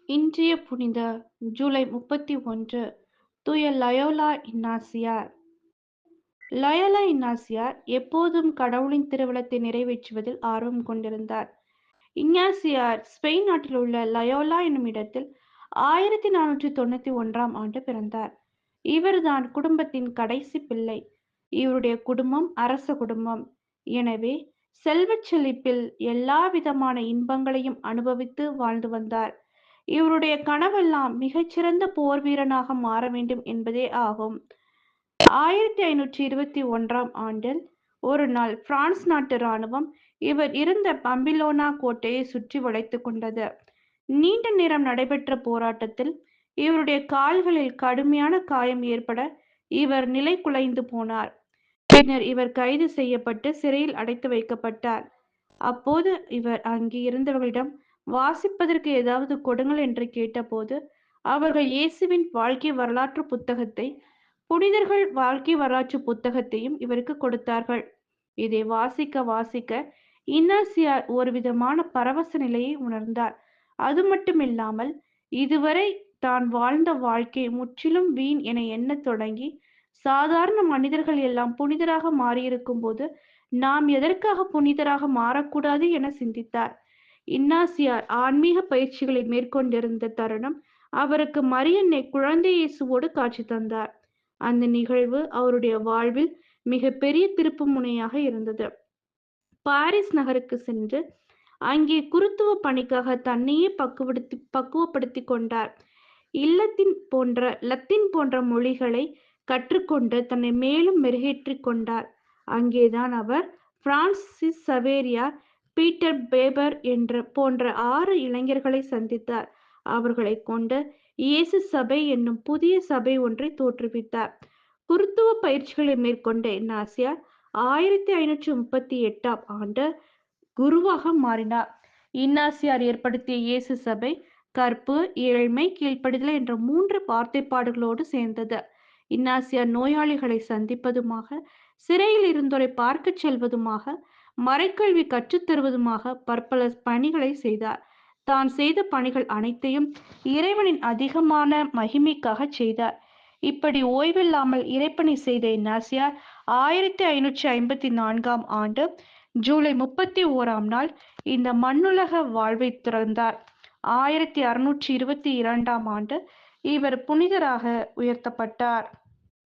இன்றைய புனித ஜூலை 31 தூய லயோலா இன்னாசியார். லயோலா இன்னாசியார் எப்போதும் கடவுளின் திருவுளத்தை நிறைவேற்றுவதில் ஆர்வம் கொண்டிருந்தார். இஞ்ஞாசியார் ஸ்பெயின் நாட்டில் உள்ள லயோலா என்னும் இடத்தில் 1491ஆம் ஆண்டு பிறந்தார். இவர்தான் குடும்பத்தின் கடைசி பிள்ளை. இவருடைய குடும்பம் அரச குடும்பம். எனவே செல்வச் செழிப்பில் எல்லா விதமான இன்பங்களையும் அனுபவித்து வாழ்ந்து வந்தார். இவருடைய கனவெல்லாம் மிகச்சிறந்த போர் வீரனாக மாற வேண்டும் என்பதே ஆகும். 1521ஆம் ஆண்டில் ஒரு நாள் பிரான்ஸ் நாட்டு இராணுவம் இவர் இருந்த பம்பிலோனா கோட்டையை சுற்றி வளைத்துக் கொண்டது. நீண்ட நேரம் நடைபெற்ற போராட்டத்தில் இவருடைய கால்களில் கடுமையான காயம் ஏற்பட இவர் நிலை குலைந்து போனார். பின்னர் இவர் கைது செய்யப்பட்டு சிறையில் அடைத்து வைக்கப்பட்டார். அப்போது இவர் அங்கே இருந்தவர்களிடம் வாசிப்பதற்கு ஏதாவது கொடுங்கள் என்று கேட்டபோது அவர்கள் இயேசுவின் வாழ்க்கை வரலாற்று புத்தகத்தை புனிதர்கள் வாழ்க்கை வரலாற்று புத்தகத்தையும் இவருக்கு கொடுத்தார்கள். இதை வாசிக்க வாசிக்க இன்னாசியார் ஒரு விதமான பரவச நிலையை உணர்ந்தார். அது மட்டுமில்லாமல் இதுவரை தான் வாழ்ந்த வாழ்க்கை முற்றிலும் வீண் என எண்ணத் தொடங்கி சாதாரண மனிதர்கள் எல்லாம் புனிதராக மாறியிருக்கும் போது நாம் எதற்காக புனிதராக மாறக்கூடாது என சிந்தித்தார். இன்னாசியார் ஆன்மீக பயிற்சிகளை மேற்கொண்டிருந்த தருணம் அவருக்கு மரியன்னை குழந்தை இயேசுவோடு காட்சி தந்தார். அந்த நிகழ்வு அவருடைய வாழ்வில் மிக பெரிய திருப்பு முனையாக இருந்தது. பாரிஸ் நகருக்கு சென்று அங்கே குருத்துவ பணிக்காக தன்னையே பக்குவப்படுத்தி கொண்டார். லத்தீன் போன்ற மொழிகளை கற்றுக்கொண்டு தன்னை மேலும் மெருகேற்றிக் கொண்டார். அங்கேதான் அவர் பிரான்சிஸ் சவேரியார், பீட்டர் பேபர் போன்ற 6 இளைஞர்களை சந்தித்தார். அவர்களை கொண்டு இயேசு சபை என்னும் புதிய சபை ஒன்றை தோற்றுவித்தார். குருத்துவ பயிற்சிகளை மேற்கொண்ட இன்னாசியார் 1538ஆம் ஆண்டு குருவாக மாறினார். இன்னாசியார் ஏற்படுத்திய இயேசு சபை கற்பு, ஏழ்மை, கீழ்ப்படிதல் என்ற 3 வார்த்தைப்பாடுகளோடு சேர்ந்தது. இன்னாசியார் நோயாளிகளை சந்திப்பதுமாக, சிறையில் இருந்தோரை பார்க்கச் செல்வதுமாக, மறைக்கல்வி கற்றுத்தருவதுமாக பற்பல பணிகளை செய்தார். தான் செய்த பணிகள் அனைத்தையும் இறைவனின் அதிகமான மகிமைக்காக செய்தார். இப்படி ஓய்வில்லாமல் இறைப்பணி செய்த இன்னாசியார் 1554ஆம் ஆண்டு ஜூலை 31ஆம் நாள் இந்த மண்ணுலக வாழ்வை துறந்தார். 1622ஆம் ஆண்டு இவர் புனிதராக உயர்த்தப்பட்டார்.